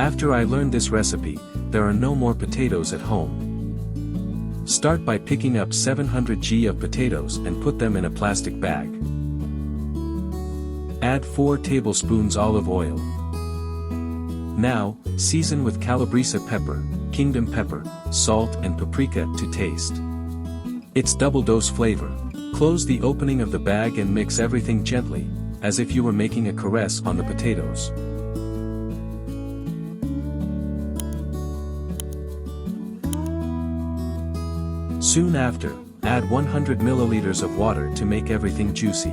After I learned this recipe, there are no more potatoes at home. Start by picking up 700 g of potatoes and put them in a plastic bag. Add 4 tablespoons olive oil. Now, season with calabresa pepper, kingdom pepper, salt and paprika to taste. It's double-dose flavor. Close the opening of the bag and mix everything gently, as if you were making a caress on the potatoes. Soon after, add 100 milliliters of water to make everything juicy.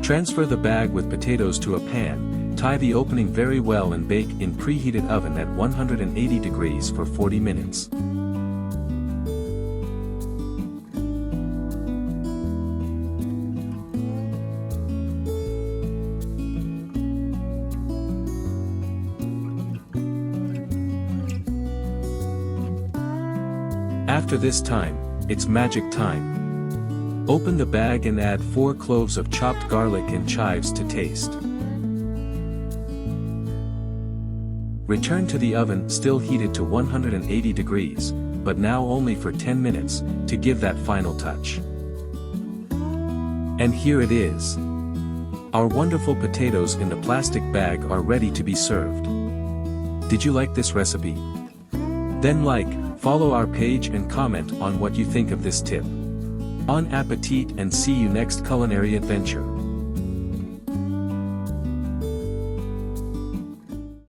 Transfer the bag with potatoes to a pan, tie the opening very well and bake in preheated oven at 180 degrees for 40 minutes. After this time, it's magic time. Open the bag and add 4 cloves of chopped garlic and chives to taste. Return to the oven still heated to 180 degrees, but now only for 10 minutes, to give that final touch. And here it is. Our wonderful potatoes in the plastic bag are ready to be served. Did you like this recipe? Then like, follow our page and comment on what you think of this tip. Bon appetit and see you next culinary adventure.